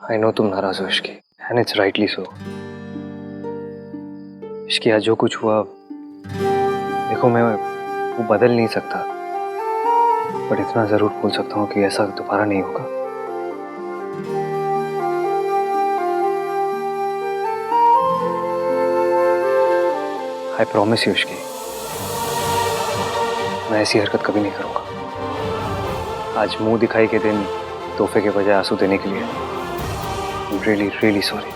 I know तुम नाराज हो Ishki, and it's rightly so. Ishki आज जो कुछ हुआ, देखो मैं वो बदल नहीं सकता, पर इतना जरूर बोल सकता हूँ कि ऐसा दोबारा नहीं होगा। आई प्रॉमिस यू इश्की, मैं ऐसी हरकत कभी नहीं करूंगा। आज मुंह दिखाई के दिन तोहफे के बजाय आंसू देने के लिए I'm really, really sorry.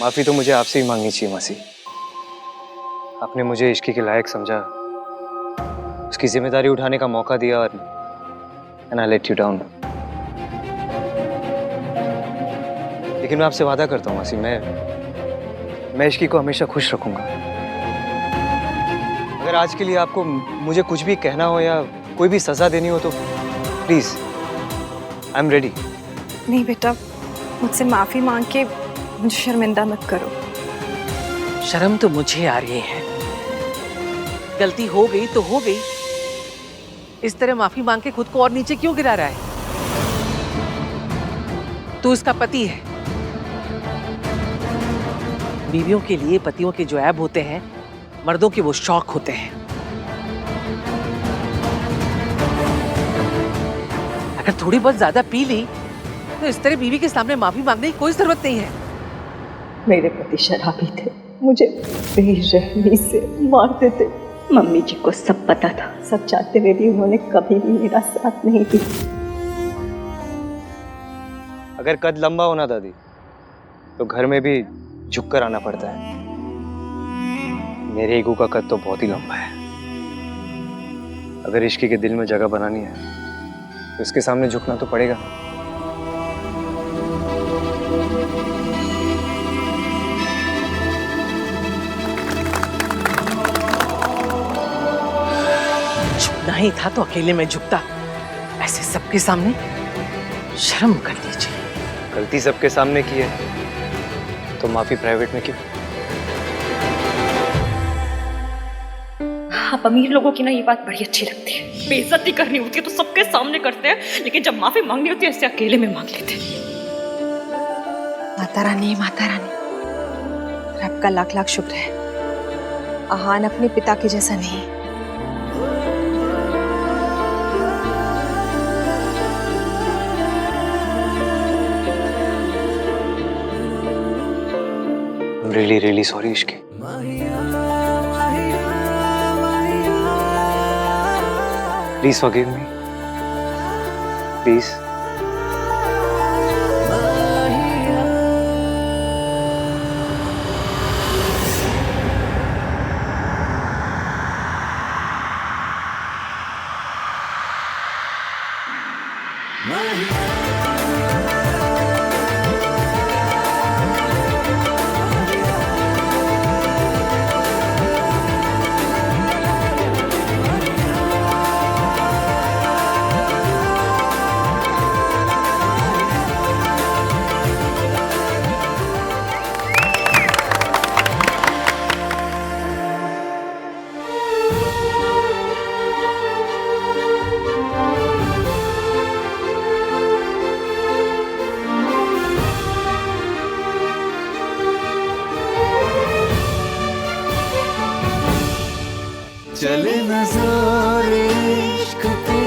माफी तो मुझे आपसे ही मांगनी चाहिए मासी। आपने मुझे इश्की के लायक समझा, उसकी जिम्मेदारी उठाने का मौका दिया और and I let you down. लेकिन मैं आपसे वादा करता हूँ मासी, मैं इश्की को हमेशा खुश रखूंगा। अगर आज के लिए आपको मुझे कुछ भी कहना हो या कोई भी सजा देनी हो तो प्लीज, आई एम रेडी। नहीं बेटा, मुझसे माफी मांग के मुझे शर्मिंदा मत करो। शर्म तो मुझे आ रही है। गलती हो गई तो हो गई, इस तरह माफी मांग के खुद को और नीचे क्यों गिरा रहा है? तू इसका पति है। बीवियों के लिए पतियों के जो ऐब होते हैं, मर्दों के वो शौक होते हैं। अगर थोड़ी बहुत ज्यादा पी ली तो इस तरह बीवी के सामने माफी मांगने की कोई जरूरत नहीं है। मेरे पति शराबी थे, मुझे बेरहमी से मारते थे। मम्मी जी को सब पता था, सब चाहते हुए भी उन्होंने कभी भी मेरा साथ नहीं दिया। अगर कद लंबा होना दादी तो घर में भी झुककर आना पड़ता है। मेरे ईगो का कद तो बहुत ही लंबा है। अगर इश्की के दिल में जगह बनानी है तो इसके सामने झुकना तो पड़ेगा। झुकना ही था तो अकेले में झुकता, ऐसे सबके सामने शर्म कर लीजिए। गलती सबके सामने की है तो माफी प्राइवेट में क्यों? आप अमीर लोगों की ना ये बात बड़ी अच्छी लगती है। बेइज्जती करनी होती है तो सबके सामने करते हैं, लेकिन जब माफी मांगनी होती है ऐसे अकेले में मांग लेते हैं। माता रानी, माता रानी, रब का लाख लाख शुक्र है, आहान अपने पिता के जैसा नहीं। Really really sorry Ishki. Please forgive me. Please. चले नजर इश्क पे,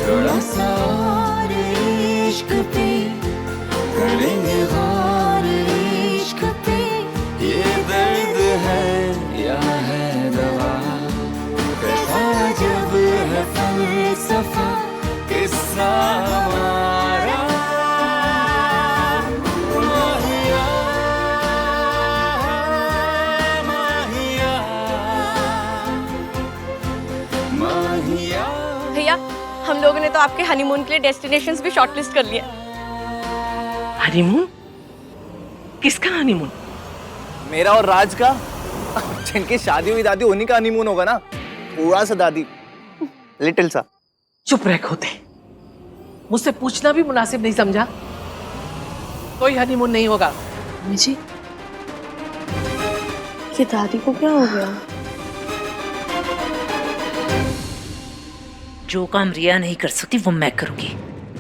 थोड़ा सा और इश्क पे, करेंगे गौर इश्क पे। ये दर्द है या है दवा, कैसा जब है फलसफा, किस्सा हमारा। माहिया, माहिया, माहिया। भैया, हम लोगों ने तो आपके हनीमून के लिए डेस्टिनेशंस भी शॉर्टलिस्ट कर लिए। हनीमून? किसका हनीमून? मेरा और राज का। जिनकी शादी हुई दादी, उन्हीं का हनीमून होगा ना। थोड़ा सा दादी, लिटिल सा। चुप रह खोते, मुझसे पूछना भी मुनासिब नहीं समझा। कोई हनीमून नहीं होगा। जी, ये दादी को क्या हो गया? जो काम रिया नहीं कर सकती वो मैं करूंगी।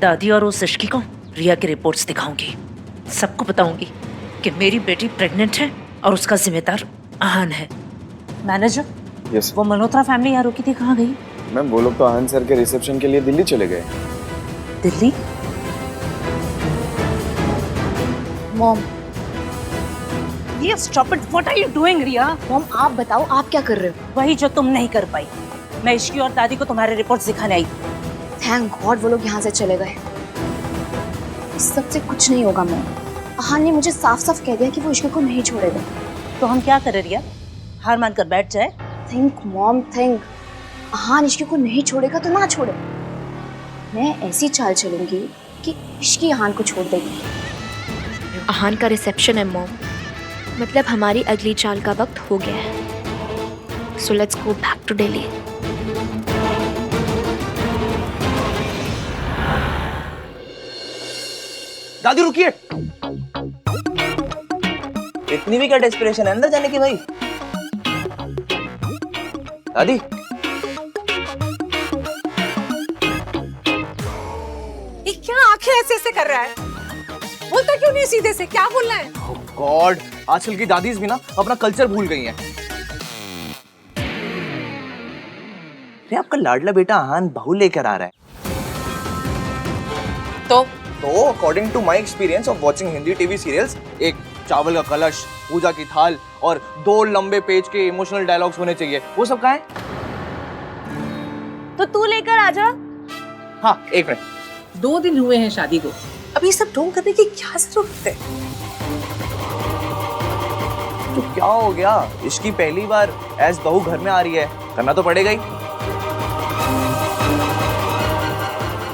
दादी और उस इश्की को रिया की रिपोर्ट्स दिखाऊंगी। सबको बताऊंगी कि मेरी बेटी प्रेग्नेंट है और उसका जिम्मेदार आहान है। मैनेजर, यस वो मल्होत्रा फैमिली यहाँ रुकी थी, कहाँ गई? मैम, वो लोग तो आनंद सर के रिसेप्शन के लिए दिल्ली चले गए। दिल्ली? मॉम, ये stop it, what are you doing Riya? Mom आप बताओ, आप क्या कर रहे हो? वही जो तुम नहीं कर पाई। मैं इश्की और दादी को तुम्हारे रिपोर्ट्स दिखाने आई। थैंक गॉड वो लोग यहाँ से चले गए। इस सब से कुछ नहीं होगा मॉम। आहान ने मुझे साफ साफ कह दिया कि वो इश्क को नहीं छोड़ेगा। तो हम क्या करें रिया? हार मानकर बैठ जाए? Think mom think. आहान इश्क को नहीं छोड़ेगा तो ना छोड़े। मैं ऐसी चाल चलूंगी कि इश्की आहान को छोड़ देगी। आहान का रिसेप्शन है मॉम, मतलब हमारी अगली चाल का वक्त हो गया है। So let's go back to Delhi. दादी रुकिए। इतनी भी क्या डेस्परेशन है अंदर जाने की भाई? दादी, ये क्या आंखें ऐसे ऐसे कर रहा है? बोलता क्यों नहीं सीधे से? क्या बोलना है? गॉड, आजकल की दादीज भी ना अपना कल्चर भूल गई हैं। अरे आपका लाडला बेटा आहान बहू लेकर आ रहा है। तो according to my experience of watching Hindi TV serials, एक चावल का कलश, पूजा की थाल और 2 लंबे पेज के इमोशनल डायलॉग्स होने चाहिए। वो सब कहाँ है? तो तू लेकर आ जा। हाँ, एक मिनट। 2 दिन हुए हैं शादी को, अब ये सब ढोंग करने की क्या जरूरत है? तो क्या हो गया? इसकी पहली बार एज बहू घर में आ रही है, करना तो पड़ेगा ही।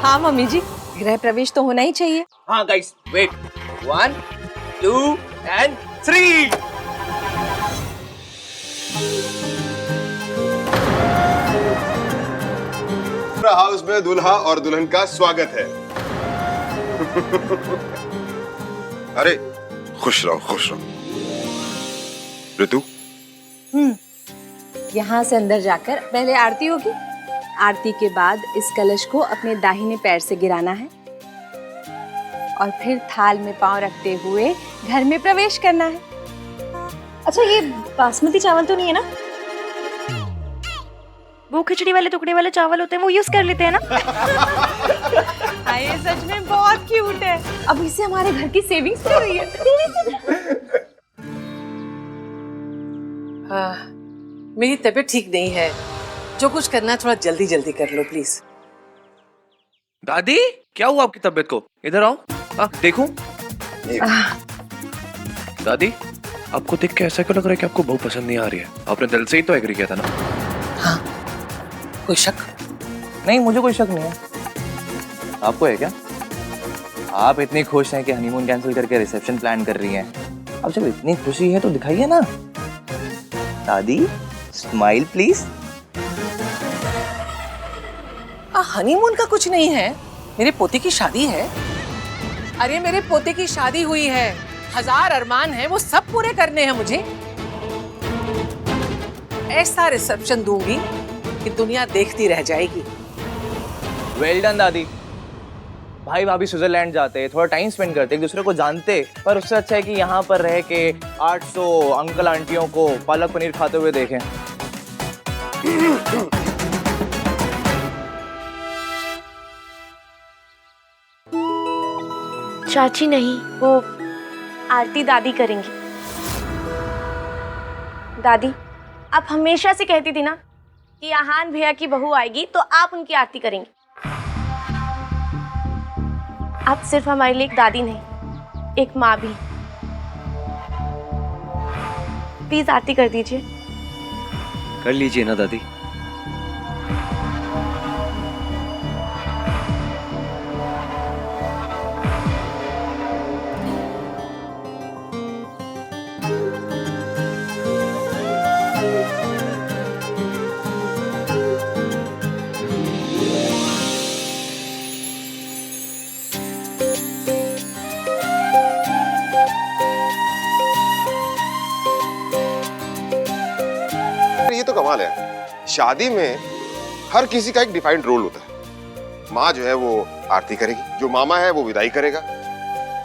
हाँ मम्मी जी, गृह प्रवेश तो होना ही चाहिए। हाँ गाइस, वेट, 1 2 and 3। हाउस में दूल्हा और दुल्हन का स्वागत है। अरे खुश रहो, खुश रहो। ऋतु, यहाँ से अंदर जाकर पहले आरती होगी। आरती के बाद इस कलश को अपने दाहिने पैर से गिराना है और फिर थाल में पांव रखते हुए घर में प्रवेश करना है। अच्छा, ये बासमती चावल तो नहीं है ना? वो खिचड़ी वाले टुकड़े वाले चावल होते हैं, वो यूज कर लेते हैं ना? ये सच में बहुत क्यूट है। अब इससे हमारे घर की सेविंग्स हो रही है। हाँ, मेरी तबीयत ठीक नहीं है। जो कुछ करना है थोड़ा जल्दी जल्दी कर लो प्लीज। दादी, क्या हुआ आपकी तबीयत को? इधर आओ। देखूं? दादी, आपको देख के ऐसा क्यों लग रहा है कि आपको बहू पसंद नहीं आ रही है? आपने दिल से ही तो एग्री किया था ना? हाँ, कोई शक? नहीं, मुझे कोई शक नहीं है। आपको है क्या? आप इतनी खुश हैं कि हनीमून कैंसिल करके रिसेप्शन प्लान कर रही हैं। अब जब इतनी खुशी है तो दिखाइए ना। दादी, स्माइल प्लीज। हनीमून का कुछ नहीं है, मेरे पोते की शादी है। अरे मेरे पोते की शादी हुई है, 1000 अरमान है, वो सब पूरे करने हैं मुझे। ऐसा रिसेप्शन दूंगी कि दुनिया देखती रह जाएगी। वेल डन दादी। भाई भाभी स्विट्जरलैंड जाते, थोड़ा टाइम स्पेंड करते, एक दूसरे को जानते, पर उससे अच्छा है कि यहाँ पर रह के 800 अंकल आंटियों को पालक पनीर खाते हुए देखें। चाची नहीं, वो आरती दादी करेंगी। दादी, आप हमेशा से कहती थी ना कि आहान भैया की बहू आएगी तो आप उनकी आरती करेंगी। आप सिर्फ हमारे लिए एक दादी नहीं, एक माँ भी। प्लीज आरती कर दीजिए। कर लीजिए ना दादी। ये तो कमाल है। शादी में हर किसी का एक डिफाइंड रोल होता है। माँ जो है वो आरती करेगी, जो मामा है वो विदाई करेगा,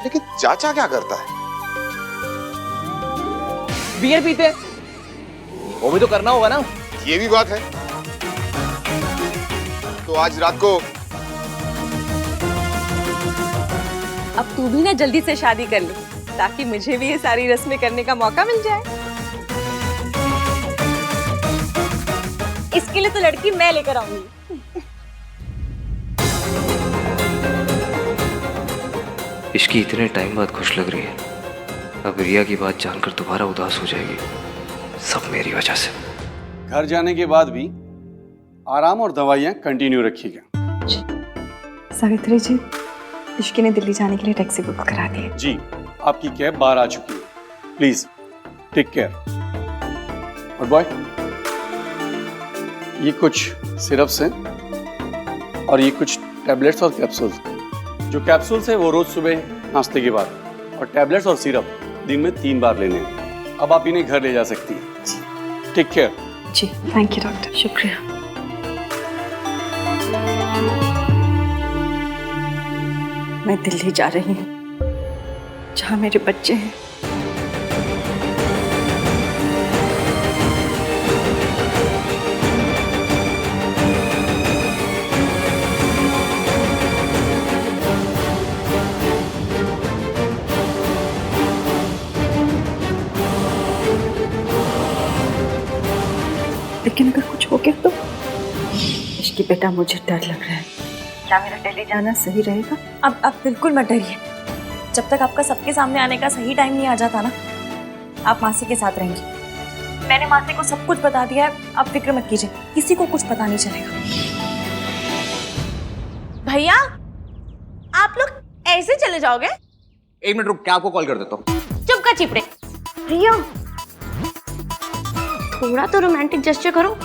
लेकिन चाचा क्या करता है? बियर पीते, वो भी तो करना होगा ना। ये भी बात है। तो आज रात को अब तू भी ना जल्दी से शादी कर ले, ताकि मुझे भी ये सारी रस्में करने का मौका मिल जाए। इसके लिए तो लड़की मैं लेकर आऊंगी। इश्की इतने टाइम बाद खुश लग रही है, अब रिया की बात जानकर दोबारा उदास हो जाएगी। सब मेरी वजह से। घर जाने के बाद भी आराम और दवाइयाँ कंटिन्यू रखिएगा। सावित्री जी, इश्की ने दिल्ली जाने के लिए टैक्सी बुक करा दी है। जी, आपकी कैब बाहर आ चुकी है। Please take care. और बॉय, ये कुछ सिरप्स हैं और ये कुछ टैबलेट्स और कैप्सूल्स। जो कैप्सूल्स है वो रोज सुबह नाश्ते के बाद, और टैबलेट्स और सिरप दिन में 3 बार लेने हैं। अब आप इन्हें घर ले जा सकती हैं। Take care. जी, थैंक यू डॉक्टर। शुक्रिया। मैं दिल्ली जा रही हूँ, जहाँ मेरे बच्चे हैं। लेकिन अगर कुछ हो गया तो? इश्की बेटा, मुझे डर लग रहा है। क्या मेरा दिल्ली जाना सही रहेगा? अब बिल्कुल मत डरिए। जब तक आपका सबके सामने आने का सही टाइम नहीं आ जाता ना, आप मासी के साथ रहेंगी। मैंने मासी को सब कुछ बता दिया है, आप फिक्र मत कीजिए, किसी को कुछ पता नहीं चलेगा। भैया, आप लोग ऐसे चले जाओगे? 1 मिनट रुक, क्या आपको कॉल कर देता हूँ। चुप कर चिपड़े। रिया, थोड़ा तो रोमांटिक जेस्चर करो।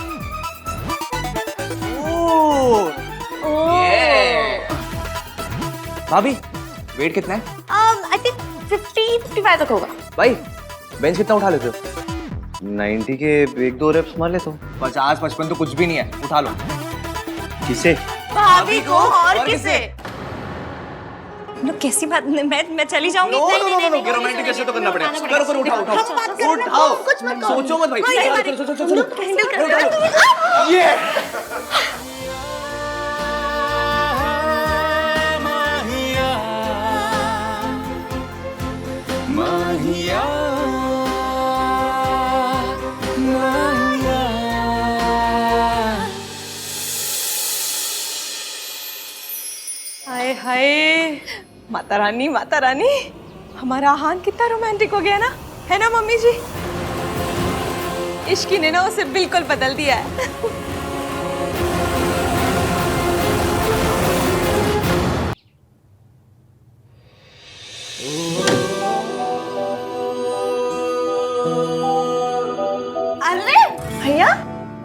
भाभी, वेट कितना है? आई थिंक 50-55 तक होगा। भाई, बेंच कितना उठा लेते हो? 90 के 1-2 रेप्स मार लेता हूँ। 50-55 तो कुछ भी नहीं है, उठा लो। किसे? भाभी को और किसे? कैसी बात, मैं चली जाऊंगी। नो, रोमांटिक कैसे तो करना पड़ेगा। करो, उठाओ। कुछ मत सोचो मत भाई। ये माहिया, हाय हाय, माता रानी, माता रानी, हमारा आहान कितना रोमांटिक हो गया ना, है ना मम्मी जी? इश्की ने ना उसे बिल्कुल बदल दिया है। अरे भैया,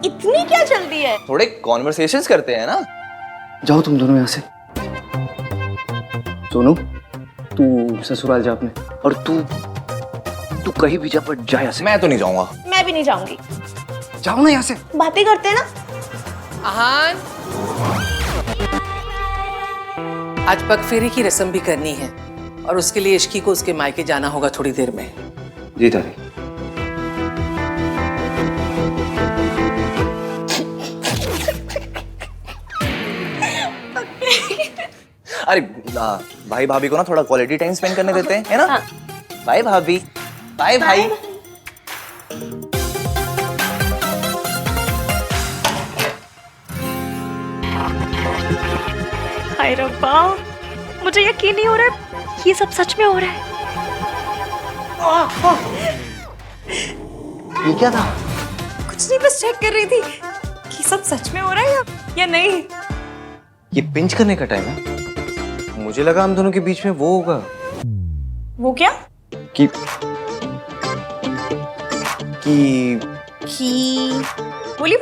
इतनी क्या जल्दी है? थोड़े कॉन्वर्सेशंस करते हैं ना। जाओ तुम दोनों यहाँ से। सोनू, तू ससुराल जा अपने, और तू कहीं भी जा, पर जा यहाँ से। मैं तो नहीं जाऊंगा। मैं भी नहीं जाऊंगी। जाओ ना यहाँ से। बातें करते हैं ना। आहान, आज पगफेरे की रस्म भी करनी है, और उसके लिए इश्की को उसके मायके जाना होगा थोड़ी देर में। जी दादी। अरे भाई भाभी को ना थोड़ा क्वालिटी टाइम स्पेंड करने देते हैं, है ना? बाय भाभी। बाय भाई। हाय रब्बा, मुझे यकीन नहीं हो रहा है, ये सब सच में हो रहा है। ये क्या था? कुछ नहीं, बस चेक कर रही थी कि सब सच में हो रहा है या नहीं। ये पिंच करने का टाइम है। मुझे लगा हम दोनों के बीच में वो होगा। वो क्या? कि बोली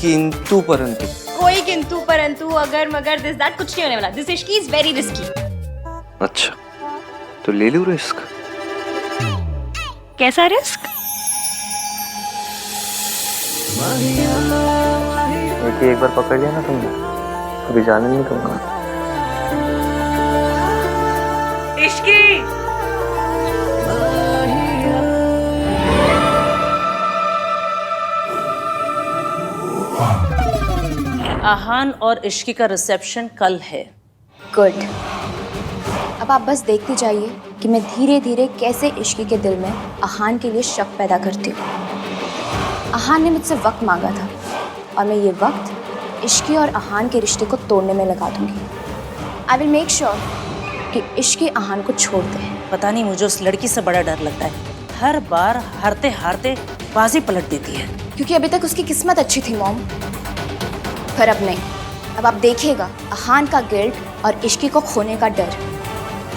किंतु परंतु। कोई किंतु परंतु अगर मगर दिस दैट कुछ नहीं होने वाला। This Ishki is very risky. अच्छा, तो ले लूं रिस्क। कैसा रिस्क? एक बार पकड़ लिया ना तुमने, कभी जाने नहीं दूंगा। इश्की आहान और इश्की का रिसेप्शन कल है। गुड। अब आप बस देखते जाइए कि मैं धीरे धीरे कैसे इश्की के दिल में आहान के लिए शक पैदा करती हूँ। आहान ने मुझसे वक्त मांगा था और मैं ये वक्त इश्की और आहान के रिश्ते को तोड़ने में लगा दूंगी। आई विल मेक श्योर कि इश्की आहान को छोड़ दे। पता नहीं मुझे उस लड़की से बड़ा डर लगता है, हर बार हारते हारते बाजी पलट देती है। क्योंकि अभी तक उसकी किस्मत अच्छी थी मॉम, पर अब नहीं। अब आप देखिएगा आहान का गिल्ट और इश्की को खोने का डर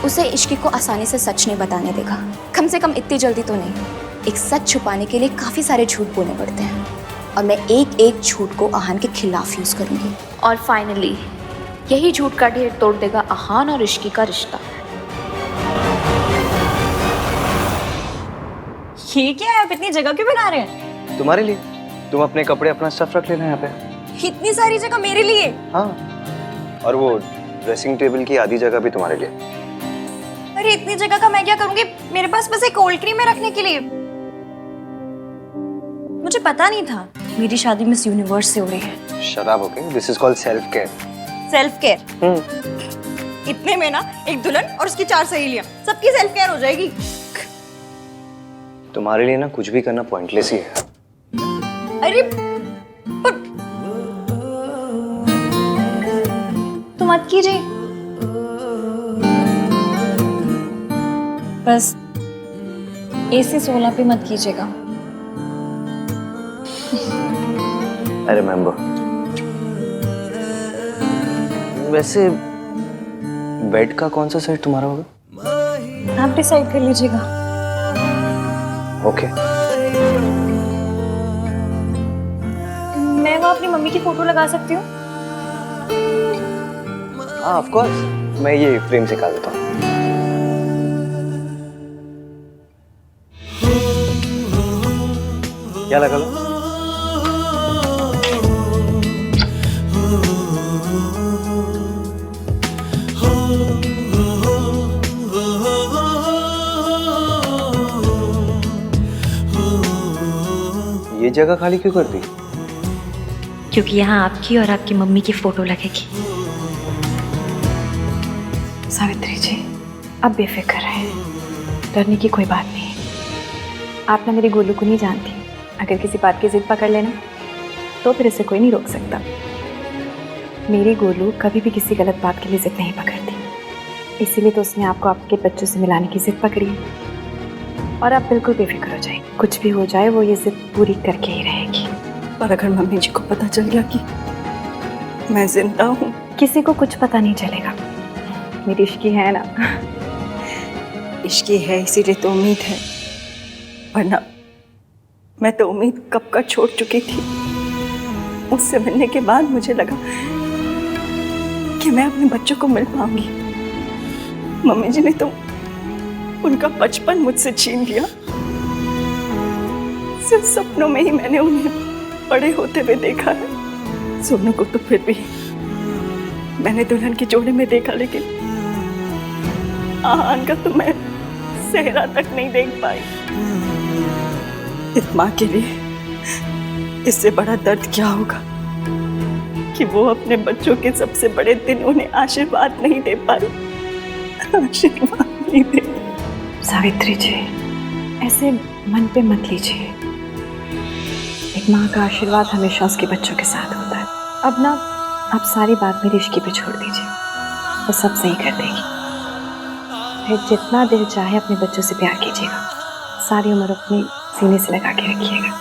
उसे इश्की को आसानी से सच नहीं बताने देगा। कम से कम इतनी जल्दी तो नहीं। एक सच छुपाने के लिए काफ़ी सारे झूठ बोलने पड़ते हैं और मैं एक एक झूठ को आहान के खिलाफ यूज़ करूँगी। और फाइनली यही झूठ का ढेर तोड़ देगा आहान और इश्की का रिश्ता। ये क्या है? आप इतनी जगह क्यों बना रहे हैं? तुम्हारे लिए। तुम अपने कपड़े अपना स्टफ रख लेना यहाँ पे। इतनी सारी जगह मेरे लिए? हाँ, और वो ड्रेसिंग टेबल की आधी जगह भी तुम्हारे लिए। अरे इतनी जगह का मैं क्या करूंगी? मेरे पास बस एक कोल्ड क्रीम है रखने के लिए। मुझे पता नहीं था मेरी शादी मिस यूनिवर्स से हो रही है। शराब okay, this is called self care. Self care? इतने में ना एक दुल्हन और उसकी 4 सहेलियां, सबकी सेल्फ केयर हो जाएगी। तुम्हारे लिए ना कुछ भी करना पॉइंटलेस ही है। अरे पर तो मत कीजिए, बस AC 16 पे मत कीजिएगा। I remember. वैसे बेड का कौन सा सेट तुम्हारा होगा? आप डिसाइड कर लीजिएगा। ओके। मैं वहाँ अपनी मम्मी की फोटो लगा सकती हूँ? हाँ ऑफ कोर्स, मैं ये फ्रेम से निकाल देता हूँ। क्या लगा लो? ये जगह खाली क्यों कर दी? क्योंकि यहाँ आपकी और आपकी मम्मी की फोटो लगेगी। सावित्री जी, अब बेफिक्र रहे, डरने की कोई बात नहीं। आप ना मेरे गोलू को नहीं जानती, अगर किसी बात की जिद पकड़ लेना तो फिर इसे कोई नहीं रोक सकता। मेरी गोलू कभी भी किसी गलत बात के लिए जिद नहीं पकड़ती, इसीलिए तो उसने आपको आपके बच्चों से मिलाने की जिद पकड़ी है। और आप बिल्कुल बेफिक्र हो जाए, कुछ भी हो जाए वो ये जिद पूरी करके ही रहेगी। पर अगर मम्मी जी को पता चल गया कि मैं जिंदा हूँ? किसी को कुछ पता नहीं चलेगा। मेरी इश्की है ना। इश्की है इसीलिए तो उम्मीद है, वरना मैं तो उम्मीद कब का छोड़ चुकी थी। उससे मिलने के बाद मुझे लगा कि मैं अपने बच्चों को मिल पाऊंगी। मम्मी जी ने तो उनका बचपन मुझसे छीन लिया। सिर्फ सपनों में ही मैंने उन्हें बड़े होते हुए देखा है। सोनू को तो फिर भी मैंने दुल्हन के जोड़े में देखा, लेकिन आहान का तो मैं सेहरा तक नहीं देख पाई। इस माँ के लिए इससे बड़ा दर्द क्या होगा कि वो अपने बच्चों के सबसे बड़े दिन उन्हें आशीर्वाद नहीं दे पाई। आशीर्वाद नहीं दे। सावित्री जी, ऐसे मन पे मत लीजिए। एक माँ का आशीर्वाद हमेशा उसके बच्चों के साथ होता है। अब ना आप सारी बात मेरी इश्की पे छोड़ दीजिए, वो सब सही कर देगी। फिर जितना दिल चाहे अपने बच्चों से प्यार कीजिएगा, सारी उम्र अपने सीने से लगा के रखिएगा।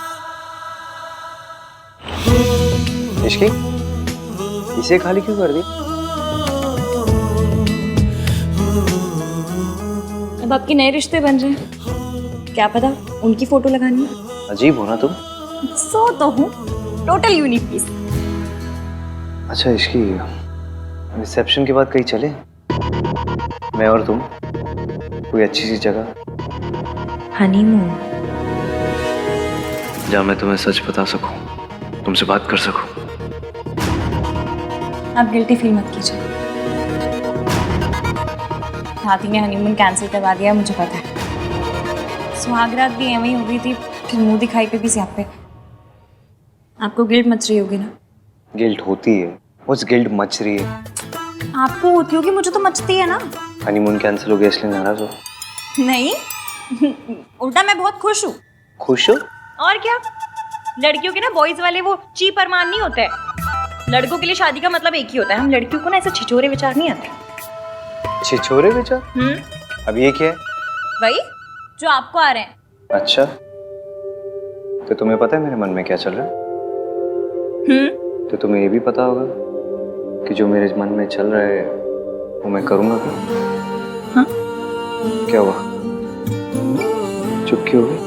इश्की, इसे खाली क्यों कर दी? अब आपके नए रिश्ते बन रहे हैं, क्या पता उनकी फोटो लगानी है। अजीब हो ना तुम। सो तो हूँ, टोटल यूनिक पीस। अच्छा इश्की, रिसेप्शन के बाद कहीं चले, मैं और तुम, कोई अच्छी सी जगह हनीमून। जहाँ मैं तुम्हें सच बता सकूं। तुमसे बात कर सकूं। आप गिल्टी फील मत कीजिए। हाथी ने हनीमून कैंसिल करवा दिया, मुझे पता है। सुहागरात भी एवं ही हो गई थी, फिर मुंह दिखाई पे भी स्यापे। आपको गिल्ट मच रही होगी ना? गिल्ट होती है, उस गिल्ट मच रही है। आपको होती होगी, मुझे तो मचती है ना। हनीमून कैंसिल हो गया इसलिए नाराज हो? नहीं, उल्टा मैं बहुत खुश हूँ। खुश हो? और क्या, लड़कियों के ना बॉयज वाले वो चीप अरमान नहीं होते हैं। लड़कों के लिए शादी का मतलब एक ही होता है। हम लड़कियों को ना ऐसे छिछोरे विचार नहीं आते। छिछोरे विचार? अब ये क्या है? वही जो आपको आ रहे हैं। अच्छा, तो तुम्हें पता है मेरे मन में क्या चल रहा है? तो तुम्हें ये भी पता होगा कि जो मेरे मन में चल रहा है वो मैं करूंगा क्या? हाँ? क्या हुआ? चुप क्यों हो गई?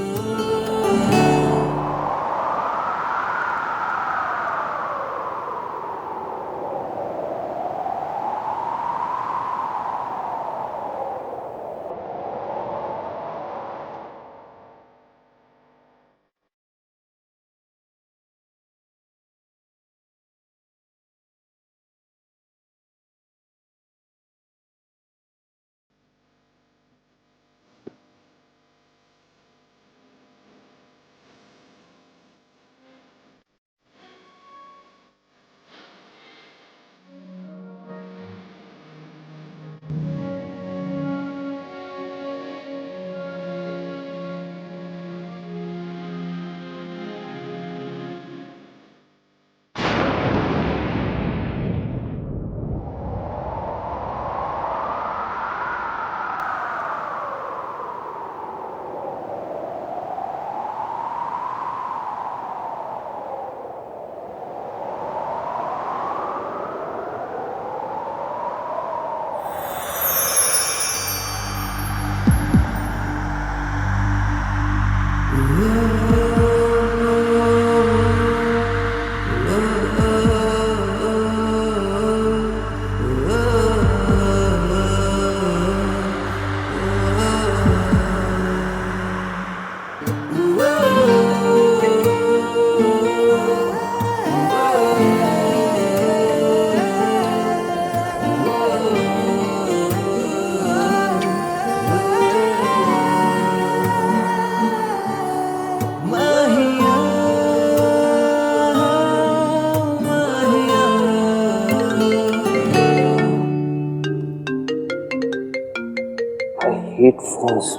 hate phones.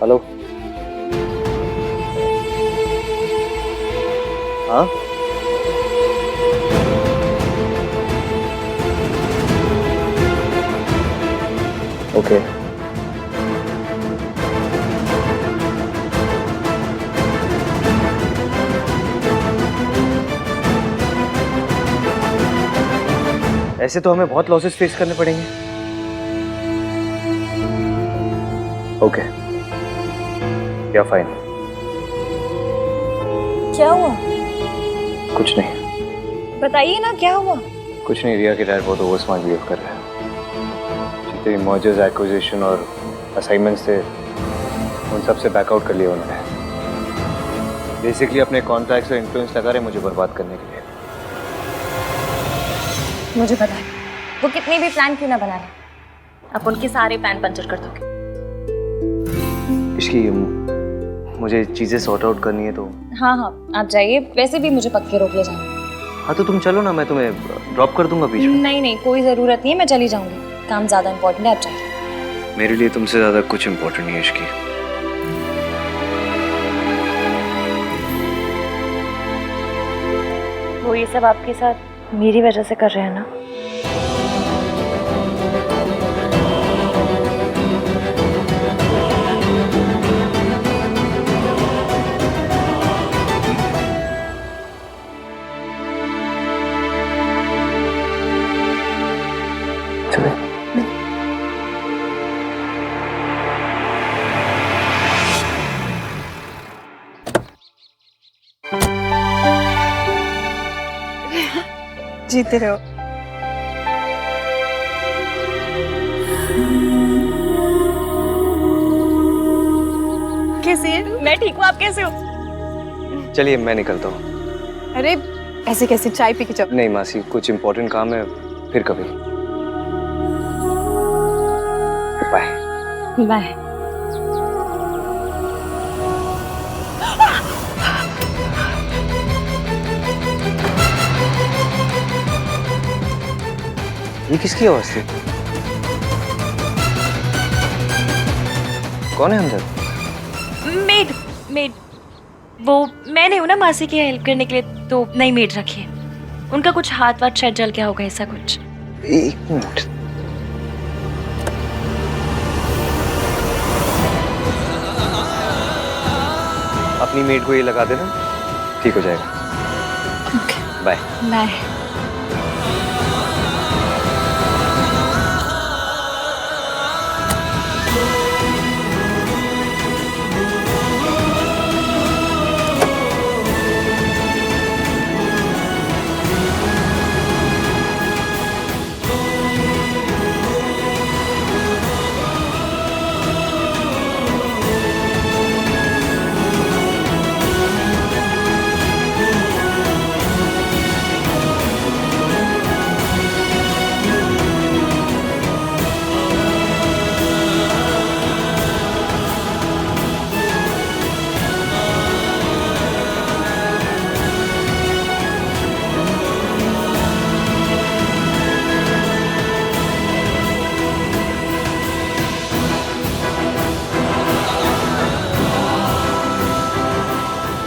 हेलो, हाँ? ओके। ऐसे तो हमें बहुत लॉसेस फेस करने पड़ेंगे। ओके, या फाइन। क्या हुआ? कुछ नहीं। बताइए ना, क्या हुआ? कुछ नहीं, रिया के डैड बहुत ओवर स्मार्ट बिहेव कर रहे हैं। जितने भी मर्जर्स, एक्विजिशन और असाइनमेंट्स थे उन सब से बैकआउट कर लिया उन्होंने। बेसिकली अपने कॉन्ट्रैक्ट्स और इन्फ्लुएंस लगा रहे मुझे बर्बाद करने के लिए। मुझे पता है वो कितनी भी प्लान क्यों ना बना रहे, आप उनके सारे प्लान पंचर कर दोगे। इसकी मुझे चीजें सॉर्ट आउट करनी है तो। हाँ हाँ, आप जाइए। वैसे भी मुझे पक्के रोक ले जाना। हाँ तो तुम चलो ना, मैं तुम्हें ड्रॉप कर दूंगा बीच में। नहीं नहीं, कोई जरूरत नहीं है, मैं चली जाऊंगी। काम ज्यादा इम्पोर्टेंट है, आप जाइए। मेरे लिए तुमसे ज्यादा कुछ इम्पोर्टेंट नहीं है इसकी। वो ये सब आपके साथ मेरी वजह से कर रहे हैं ना? जीते रहो। कैसी है? मैं ठीक हूँ, आप कैसे हो? चलिए मैं निकलता हूँ। अरे ऐसे कैसे, चाय पी के चल। नहीं मासी, कुछ इम्पोर्टेंट काम है, फिर कभी। बाय। बाय। ये किसकी आवाज थी? कौन है अंदर? मेड मेड वो मैं नहीं हूँ ना मासी की हेल्प करने के लिए, तो नई मेड रखी है। उनका कुछ हाथ वाथ शायद जल गया होगा, ऐसा कुछ। एक मिनट। अपनी मेड को ये लगा देना, ठीक हो जाएगा। Okay bye. Bye.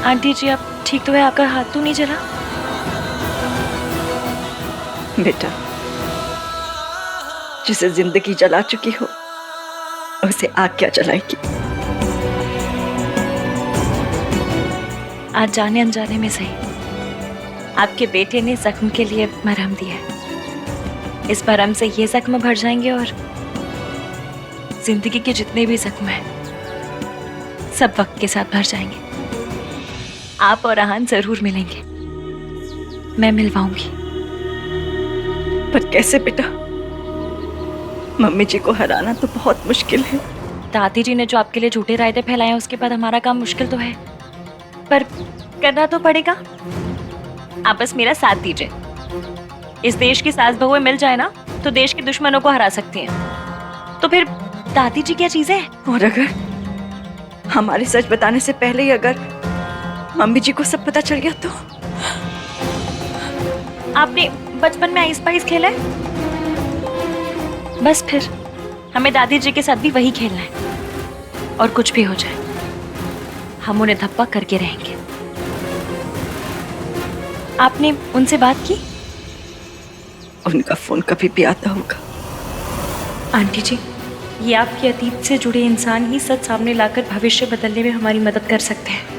Aunty ji आप ठीक तो है? आपका हाथ तो नहीं जला? बेटा, जिसे जिंदगी जला चुकी हो उसे आग क्या जलाएगी? आज जाने अनजाने में सही, आपके बेटे ने जख्म के लिए मरहम दिया है। इस मरहम से ये जख्म भर जाएंगे और जिंदगी के जितने भी जख्म हैं सब वक्त के साथ भर जाएंगे। आप और आहान जरूर मिलेंगे, मैं मिलवाऊंगी। पर कैसे बेटा? मम्मी जी को हराना तो बहुत मुश्किल है। दादी जी ने जो आपके लिए झूठे रायते फैलाए हैं, उसके बाद हमारा काम मुश्किल तो है, पर करना तो पड़ेगा। आप बस मेरा साथ दीजिए। इस देश की सास बहुएं मिल जाए ना तो देश के दुश्मनों को हरा सकती हैं। तो फिर दादी जी क्या चीजें हैं? और अगर हमारे सच बताने से पहले ही अगर मम्मी जी को सब पता चल गया तो? आपने बचपन में आइस पाइस खेला है? बस फिर हमें दादी जी के साथ भी वही खेलना है। और कुछ भी हो जाए हम उन्हें धप्पा करके रहेंगे। आपने उनसे बात की? उनका फोन कभी भी आता होगा। आंटी जी, ये आपके अतीत से जुड़े इंसान ही सच सामने लाकर भविष्य बदलने में हमारी मदद कर सकते हैं।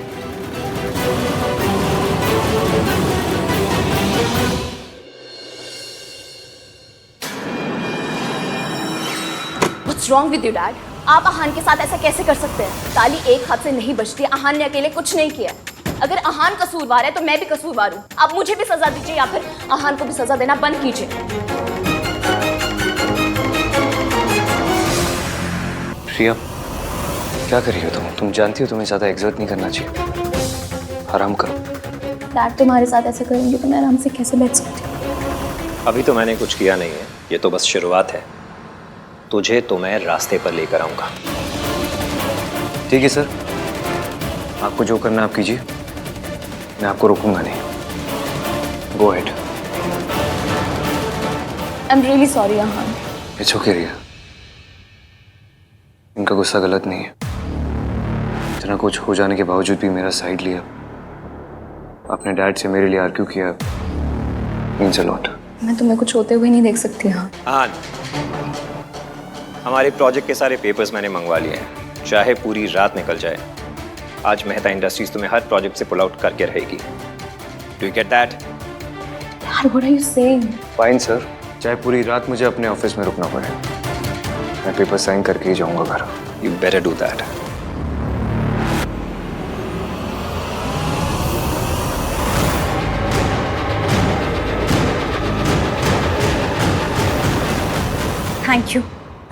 What's wrong with you, Dad? आप आहान के साथ ऐसा कैसे कर सकते हैं? ताली एक हाथ से नहीं बजती। आहान ने अकेले कुछ नहीं किया। अगर आहान कसूरवार है तो मैं भी कसूरवार हूँ। आप मुझे भी सजा दीजिए या फिर आहान को भी सजा देना बंद कीजिए। प्रिया, क्या कर रही हो तुम जानती हो तुम्हें ज्यादा एग्जर्ट नहीं करना चाहिए। आराम करो। डैड तुम्हारे साथ ऐसे करेंगे तो मैं आराम से कैसे बैठ सकती हूँ? अभी तो मैंने कुछ किया नहीं है, ये तो बस शुरुआत है। तुझे तो मैं रास्ते पर लेकर आऊंगा। ठीक है सर, आपको जो करना आप कीजिए, मैं आपको रोकूंगा नहीं। Go ahead. I am really sorry Aahan. It's okay Riya, इनका गुस्सा गलत नहीं है। इतना कुछ हो जाने के बावजूद भी मेरा साइड लिया, अपने डैड से मेरे लिए आर्ग्यू किया, मीन्स अ लॉट। मैं तुम्हें कुछ होते हुए नहीं देख सकती। हाँ, हमारे प्रोजेक्ट के सारे पेपर्स मैंने मंगवा लिए हैं, चाहे पूरी रात निकल जाए। आज मेहता इंडस्ट्रीज तुम्हें हर प्रोजेक्ट से पुल आउट करके रहेगी। Do you get that? Dad, what are you saying? Fine sir, चाहे पूरी रात मुझे अपने ऑफिस में रुकना पड़े, मैं पेपर साइन करके ही जाऊंगा घर। You better do that.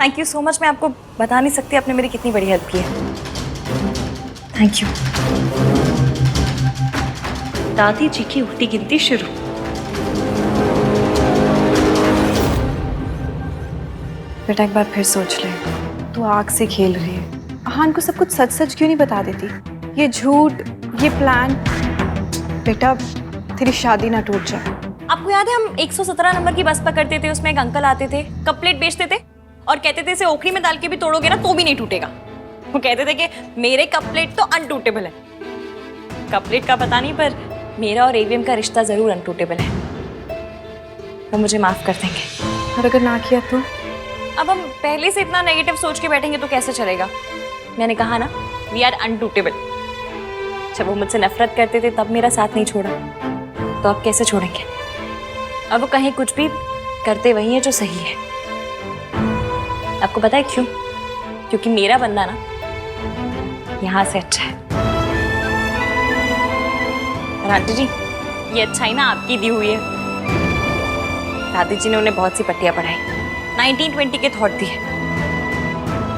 Thank you so much. मैं आपको बता नहीं सकती आपने मेरी कितनी बड़ी हेल्प की है। Thank you. दादी जी की उल्टी गिनती शुरू। बेटा एक बार फिर सोच ले, तू आग से खेल रही है। अहान को सब कुछ सच सच क्यों नहीं बता देती? ये झूठ, ये प्लान। बेटा तेरी शादी ना टूट जाए। आपको याद है हम 117 नंबर की बस पकड़ते थे, उसमें एक अंकल आते थे, कप प्लेट बेचते थे और कहते थे इसे ओखरी में डाल के भी तोड़ोगे ना तो भी नहीं टूटेगा। वो कहते थे कि मेरे कप प्लेट तो अनटूटेबल है। कप प्लेट का पता नहीं, पर मेरा और एवीएम का रिश्ता जरूर अनटूटेबल है। वो मुझे माफ कर देंगे। और अगर ना किया तो? अब हम पहले से इतना नेगेटिव सोच के बैठेंगे तो कैसे चलेगा? मैंने कहा ना, वी आर अनटूटेबल। जब वो मुझसे नफरत करते थे तब मेरा साथ नहीं छोड़ा, तो अब कैसे छोड़ेंगे? अब वो कहीं कुछ भी करते वही है जो सही है। आपको पता है क्यों? क्योंकि मेरा बंदा ना यहाँ से अच्छा है। और आंटी जी, ये अच्छाई ना आपकी दी हुई है। दादी जी ने उन्हें बहुत सी पट्टियां पढ़ाई, 1920 के थॉट दिए,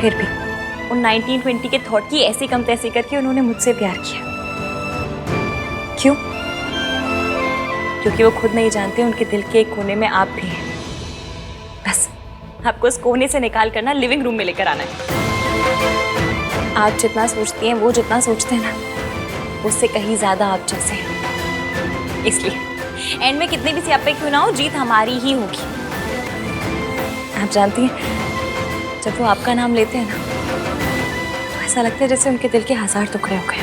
फिर भी उन 1920 के थॉट की ऐसी कम तैसी करके उन्होंने मुझसे प्यार किया। क्यों? क्योंकि वो खुद नहीं जानते उनके दिल के एक कोने में आप भी हैं। बस आपको उस कोने से निकाल कर ना लिविंग रूम में लेकर आना है। आप जितना सोचती हैं, वो जितना सोचते हैं ना, उससे कहीं ज्यादा आप जैसे हैं। इसलिए एंड में कितने भी सियापे क्यों ना हो, जीत हमारी ही होगी। आप जानती हैं, जब वो आपका नाम लेते हैं ना, तो ऐसा लगता है जैसे उनके दिल के 1000 टुकड़े हो गए।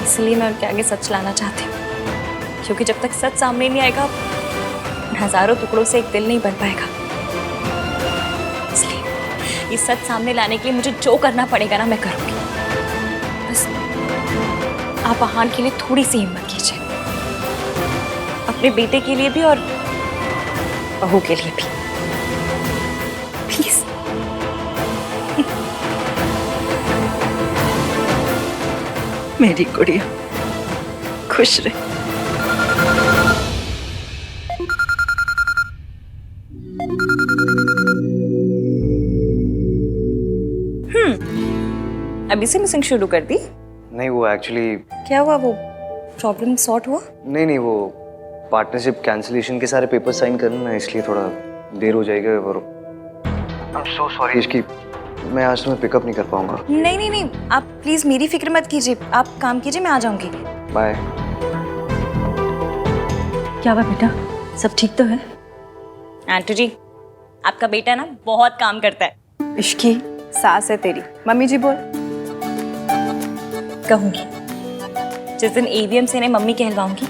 इसलिए मैं उनके आगे सच लाना चाहती हूँ, क्योंकि जब तक सच सामने नहीं आएगा, हजारों टुकड़ों से एक दिल नहीं बन पाएगा। इसलिए ये सच सामने लाने के लिए मुझे जो करना पड़ेगा ना, मैं करूँगी। बस आप अहान के लिए थोड़ी सी हिम्मत कीजिए, अपने बेटे के लिए भी और बहू के लिए भी, प्लीज। मेरी गुड़िया खुश रहे। अभी से मिसिंग शुरू कर दी? नहीं, वो एक्चुअली क्या हुआ? वो प्रॉब्लम सॉर्ट हुआ? नहीं, वो पार्टनरशिप कैंसिलेशन के सारे पेपर साइन करना ना, इसलिए थोड़ा देर हो जाएगा। और आई एम सो सॉरी इसकी, मैं आज तुम्हें पिकअप नहीं कर पाऊंगा। नहीं, आप प्लीज मेरी फिक्र मत कीजिए, आप काम कीजिए, मैं आ जाऊंगी। बाय। क्या हुआ बेटा, सब ठीक तो है? आंटी जी, आपका बेटा ना बहुत काम करता है। इश्की सास है तेरी। मम्मी जी बोल। कहूंगी, जिस दिन एवीएम से इन्हें मम्मी कहलवाऊंगी,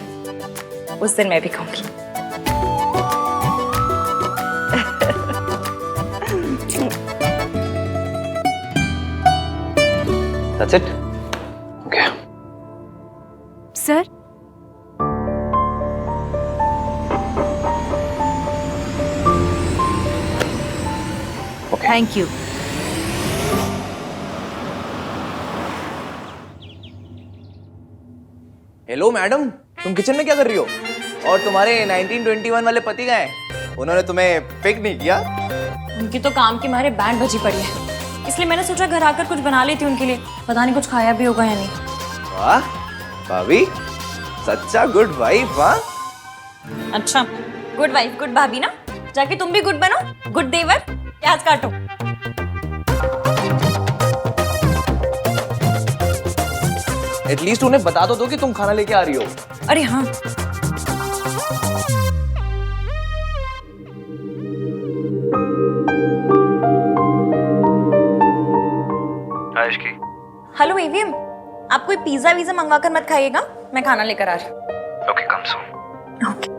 उस दिन मैं भी कहूंगी। That's it? Okay. Sir thank you. Hello madam, तुम किचन में क्या कर रही हो? और तुम्हारे 1921 वाले पति गए हैं? उन्होंने तुम्हें पिक नहीं किया? उनकी तो काम के मारे बैंड बजी पड़ी है, इसलिए मैंने सोचा घर आकर कुछ बना लेती उनके लिए। पता नहीं कुछ खाया भी होगा या नहीं। वाह भाभी, सच्चा गुड वाइफ। वाह, अच्छा, गुड वाइफ गुड भाभी ना, जाके तुम भी गुड बनो। गुड देवर, प्याज काटो। एटलीस्ट उन्हें बता तो दो कि तुम खाना लेके आ रही हो। अरे हाँ, हेलो एवीएम, आप कोई पिज्जा वीजा मंगवा कर मत खाइएगा, मैं खाना लेकर आ रही हूँ। Okay, come soon. Okay.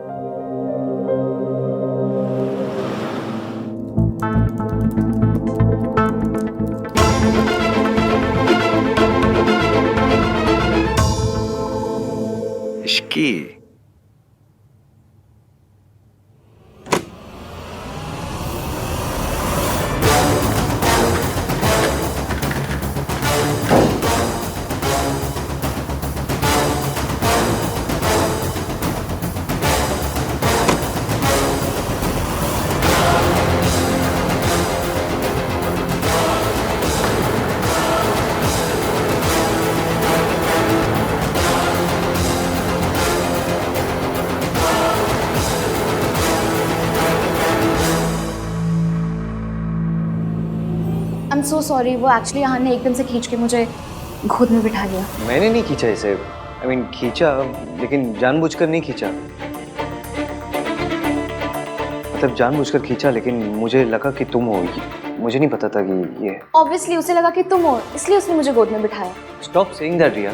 Ishki. I'm so sorry, वो एक्चुअली अहान ने एकदम से खींच के मुझे गोद में बिठा लिया। मैंने नहीं खींचा इसे, I mean, खींचा लेकिन जानबूझकर नहीं खींचा। मतलब जानबूझकर खींचा लेकिन मुझे लगा कि तुम हो, मुझे नहीं पता था कि ये। ऑब्वियसली उसे लगा कि तुम हो, इसलिए उसने मुझे गोद में बिठाया। Stop saying that Riya.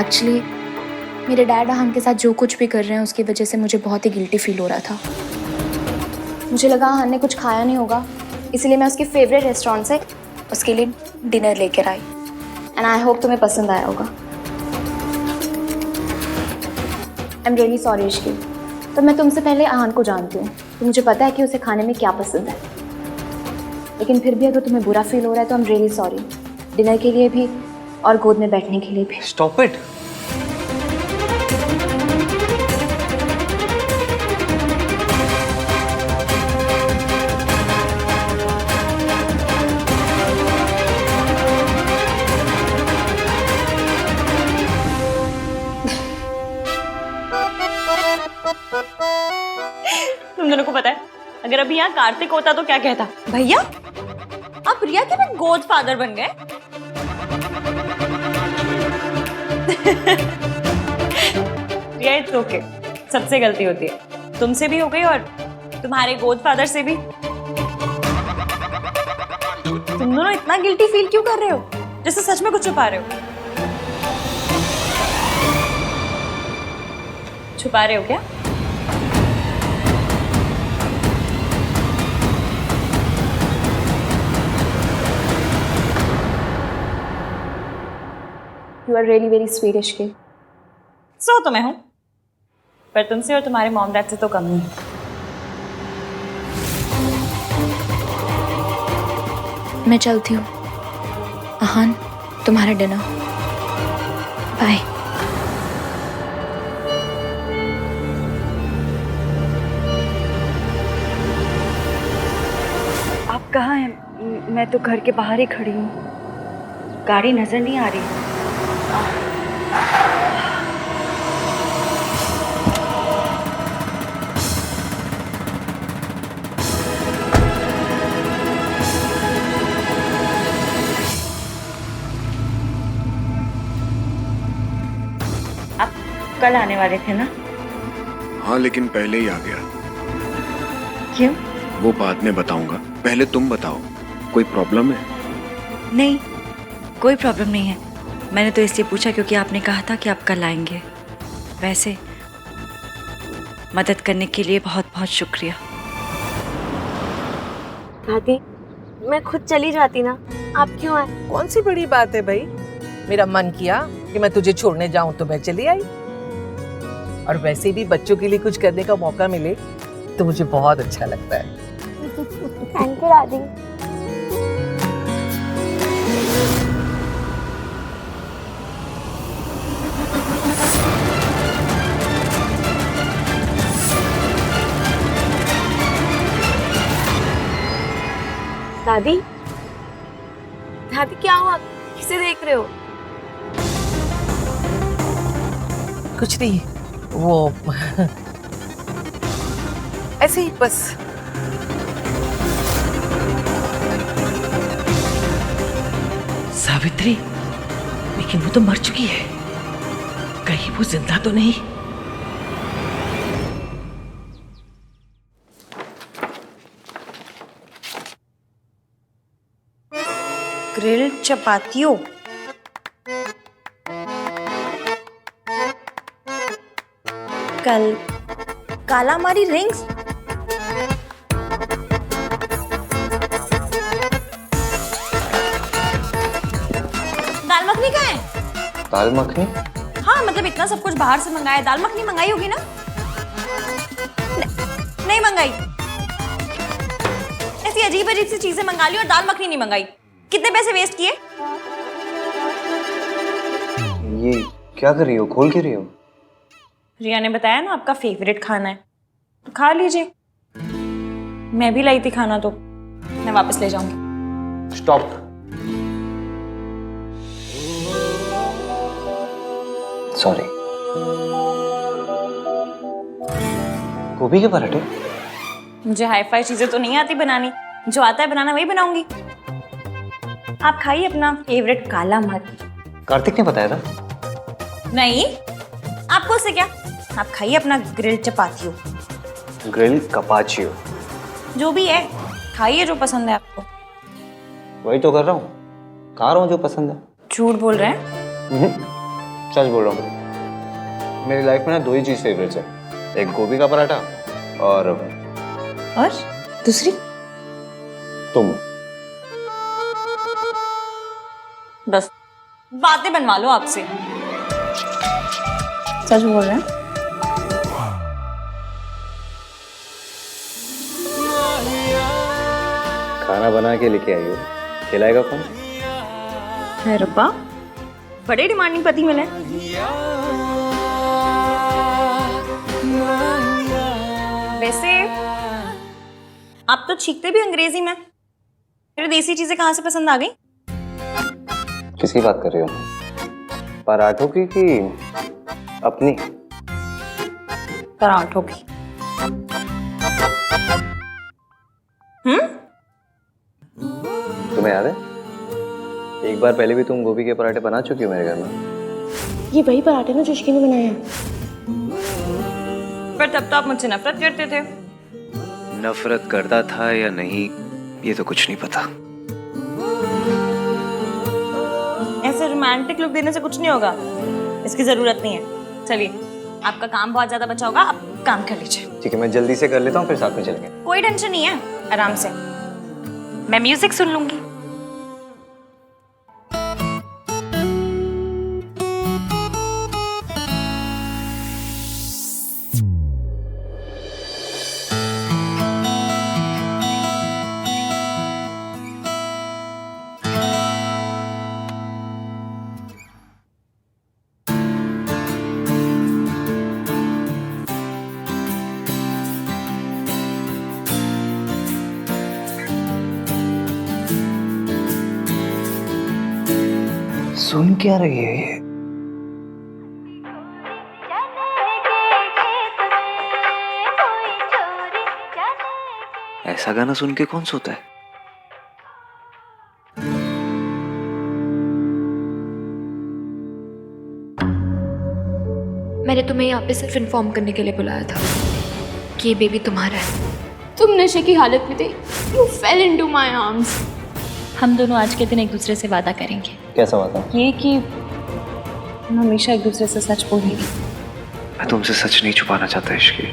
Actually मेरे डैड अहान के साथ जो कुछ भी कर रहे हैं उसकी वजह से मुझे बहुत ही गिल्टी फील हो रहा था। मुझे लगा अहान ने कुछ खाया नहीं होगा, इसलिए मैं उसके फेवरेट रेस्टोरेंट से उसके लिए डिनर लेकर आई। एंड आई होप तुम्हें पसंद आया होगा। आई एम रियली सॉरी इश्की, तो मैं तुमसे पहले अहान को जानती हूँ, तो मुझे पता है कि उसे खाने में क्या पसंद है। लेकिन फिर भी अगर तुम्हें बुरा फील हो रहा है तो आई एम रियली सॉरी, डिनर के लिए भी और गोद में बैठने के लिए भी। Stop it. तुम दोनों को पता है, अगर अभी यहाँ कार्तिक होता तो क्या कहता? भैया आप रिया के भी गोद फादर बन गए। रिया इट्स ओके, सबसे गलती होती है, तुमसे भी हो गई और तुम्हारे गोद फादर से भी। तुम दोनों इतना गिल्टी फील क्यों कर रहे हो, जैसे सच में कुछ छुपा रहे हो? छुपा रहे हो क्या? You are really very sweet Ishki. सो तो मैं हूं, पर तुमसे और तुम्हारे मॉम डैड से तो कम नहीं। मैं चलती हूँ। अहान, तुम्हारा डिनर। बाय। आप कहाँ हैं? मैं तो घर के बाहर ही खड़ी हूँ, गाड़ी नजर नहीं आ रही। आप कल आने वाले थे ना? हाँ, लेकिन पहले ही आ गया। क्यों? वो बाद में बताऊंगा, पहले तुम बताओ, कोई प्रॉब्लम है? नहीं, कोई प्रॉब्लम नहीं है। मैंने तो इसलिए पूछा क्योंकि आपने कहा था कि आप कल आएंगे। वैसे मदद करने के लिए बहुत बहुत शुक्रिया। दादी, मैं खुद चली जाती ना, आप क्यों आए? कौन सी बड़ी बात है भाई, मेरा मन किया कि मैं तुझे छोड़ने जाऊं तो मैं चली आई। और वैसे भी बच्चों के लिए कुछ करने का मौका मिले तो मुझे बहुत अच्छा लगता है। थैंक यू दादी। दादी, दादी क्या हुआ? किसे देख रहे हो? कुछ नहीं, वो ऐसे ही बस। सावित्री, लेकिन वो तो मर चुकी है, कहीं वो जिंदा तो नहीं? ग्रिल्ड चपातियों, कालामारी रिंग्स, दाल मखनी कहाँ है? दाल मखनी? हाँ मतलब इतना सब कुछ बाहर से मंगाया, दाल मखनी मंगाई होगी ना? नहीं मंगाई। ऐसी अजीब अजीब सी चीजें मंगा ली और दाल मखनी नहीं मंगाई। कितने पैसे वेस्ट किए? ये क्या कर रही हो, खोल के रही हो? रिया ने बताया ना आपका फेवरेट खाना है, तो खा लीजिए। मैं भी लाई थी खाना, तो मैं वापस ले जाऊंगी। स्टॉप। सॉरी। गोभी के पराठे? मुझे हाई फाई चीजें तो नहीं आती बनानी, जो आता है बनाना वही बनाऊंगी। आप खाइए अपना फेवरेट काला मर्च। कार्तिक ने बताया था। नहीं, आपको उससे क्या, आप खाइए अपना ग्रिल चपातियों। ग्रिल कपाचियो? जो भी है खाइए, जो पसंद है आपको। वही तो कर रहा हूँ, खा रहा हूँ जो पसंद है। झूठ बोल रहे हैं? सच बोल रहा हूँ। मेरी लाइफ में ना 2 ही चीज फेवरेट्स है, एक गोभी का पराठा और दूसरी? तुम। बस बातें बनवा लो आपसे। सच बोल रहे हैं? खाना बना के लेके आई हो, खिलाएगा कौन? है रब्बा, बड़े डिमांडिंग पति मिले। वैसे आप तो छींकते भी अंग्रेजी में, फिर देसी चीजें कहाँ से पसंद आ गई? किसकी बात कर रही हो? पराठों की कि अपनी? पराठों की। तुम्हें याद है एक बार पहले भी तुम गोभी के पराठे बना चुकी हो मेरे घर में? ये वही पराठे ना जो इश्की ने बनाए हैं। पर तब तो आप मुझसे नफरत करते थे। नफरत करता था या नहीं ये तो कुछ नहीं पता। ऐसे रोमांटिक लुक देने से कुछ नहीं होगा, इसकी जरूरत नहीं है। चलिए, आपका काम बहुत ज्यादा बचा होगा, आप काम कर लीजिए। ठीक है, मैं जल्दी से कर लेता हूँ, फिर साथ में चलेंगे। कोई टेंशन नहीं है, आराम से। मैं म्यूजिक सुन लूंगी। सुन क्या रही है ये? ऐसा गाना सुन के कौन सोता है? मैंने तुम्हें यहाँ पे सिर्फ इन्फॉर्म करने के लिए बुलाया था कि ये बेबी तुम्हारा है। तुम नशे की हालत में थे, you fail into my arms. हम दोनों आज के दिन एक दूसरे से वादा करेंगे। कैसा वादा? ये कि हम हमेशा एक दूसरे से सच बोलेंगे। मैं तुमसे सच नहीं छुपाना चाहता इश्की,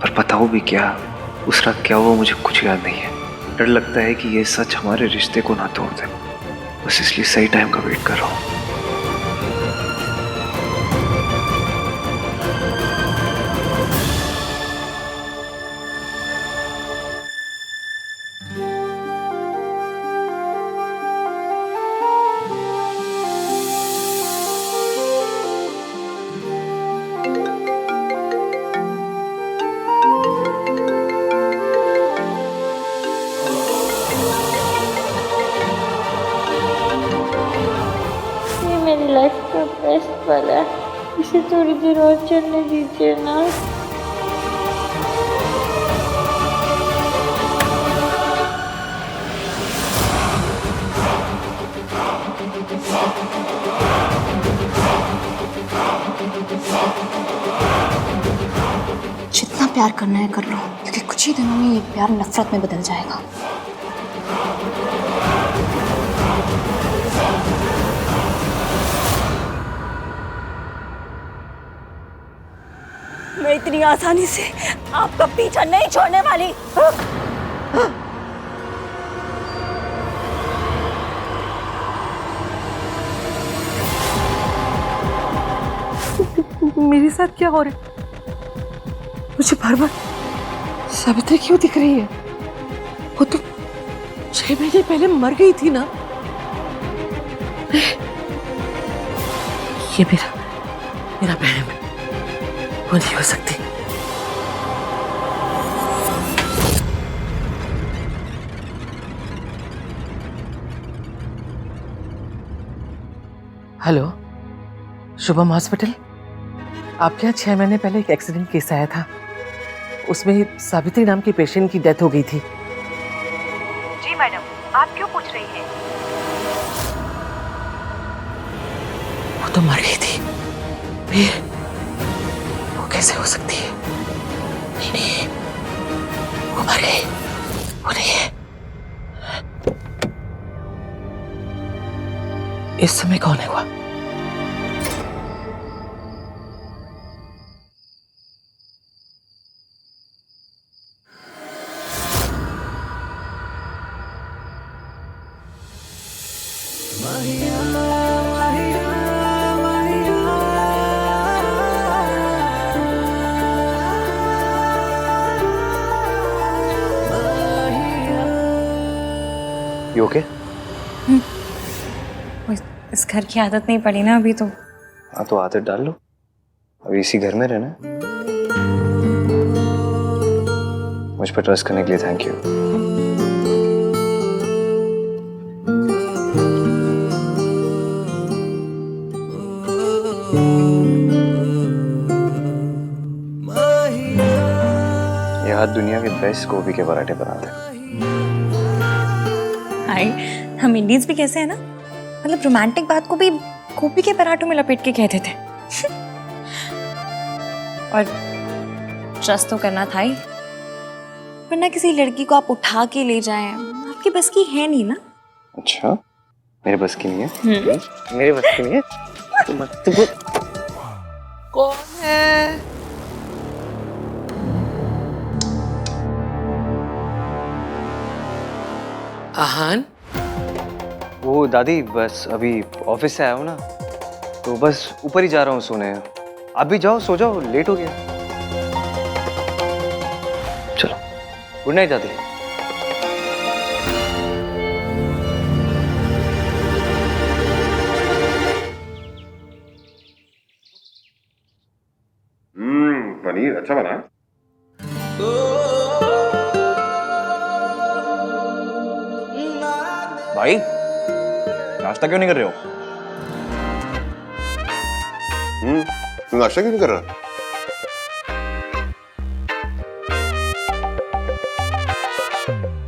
पर बताओ भी क्या, उस रात क्या हुआ मुझे कुछ याद नहीं है। डर लगता है कि ये सच हमारे रिश्ते को ना तोड़ दे, बस इसलिए सही टाइम का वेट कर रहा हूँ। मेरी लाइफ का बेस्ट पल है, इसे थोड़ी देर और चलने दीजिए ना। जितना प्यार करना है कर लो, क्योंकि कुछ ही दिनों में ये प्यार नफरत में बदल जाएगा। मैं इतनी आसानी से आपका पीछा नहीं छोड़ने वाली। मेरे साथ क्या हो रहा है? मुझे बार बार सावित्री क्यों दिख रही है? वो तो 6 महीने पहले मर गई थी ना। ये मेरा बहन है, वो नहीं हो सकती। Hello, Shubham hospital. आपके यहाँ 6 महीने पहले एक एक्सीडेंट केस आया था। उसमें सावित्री नाम के पेशेंट की डेथ हो गई थी। जी मैडम, आप क्यों पूछ रही हैं? वो तो मर गई थी। फिर वो कैसे हो सकती है? नहीं नहीं, वो मर गई, वो नहीं है। इस समय कौन है वो? You okay? इस घर की आदत नहीं पड़ी ना अभी तो। हाँ तो आदत डाल लो, अभी इसी घर में रहना है। मुझ पर ट्रस्ट करने के लिए थैंक यू। ये हाथ दुनिया के बेस्ट गोभी के पराठे बनाते हैं। हाय, हम इंडियंस भी कैसे है ना, मतलब रोमांटिक बात को भी गोभी के पराठों में लपेट के कहते थे। और ट्रस्ट तो करना था ही, वरना किसी लड़की को आप उठा के ले जाएं, आपकी बस की है नहीं ना। अच्छा, मेरे बस की नहीं है? मेरे बस की नहीं है? तो कौन है? आहान? वो दादी, बस अभी ऑफिस से आया हूँ ना, तो बस ऊपर ही जा रहा हूँ सोने। आप भी जाओ, सो जाओ, लेट हो गया। चलो, गुड नाइट दादी। पनीर अच्छा बना। भाई, नाश्ता क्यों नहीं कर रहे हो? तू नाश्ता क्यों नहीं कर रहा?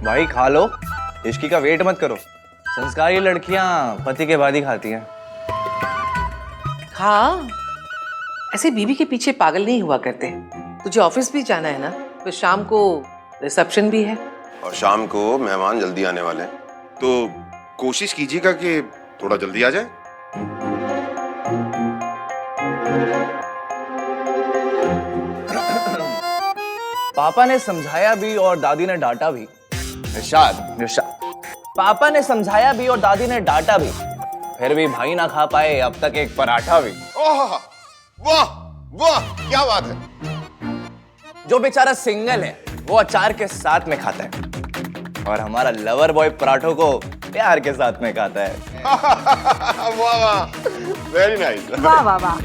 भाई खा लो, इश्की का वेट मत करो। संस्कारी लड़कियां पति के बाद ही खाती हैं। हाँ, ऐसे बीवी के पीछे पागल नहीं हुआ करते। तुझे ऑफिस भी जाना है ना, तो शाम को रिसेप्शन भी है। और शाम को मेहमान जल्दी आने वाले हैं, तो कोशिश कीजिएगा कि थोड़ा जल्दी आ जाए। पापा ने समझाया भी और दादी ने डांटा भी। निशाद, पापा ने समझाया भी और दादी ने डांटा भी, फिर भी भाई ना खा पाए अब तक एक पराठा भी। ओह, वाह वाह, क्या बात है। जो बेचारा सिंगल है वो अचार के साथ में खाता है, और हमारा लवर बॉय पराठों को प्यार के साथ में खाता है। वाह वाह, वेरी नाइस। वाह वाह वाह।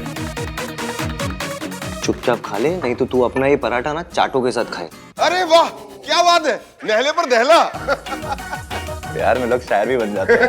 चुपचाप खा ले, नहीं तो तू अपना ये पराठा ना चाटों के साथ खाए। अरे वाह, क्या बात है, नहले पर दहला। प्यार में लोग शायर भी बन जाते हैं।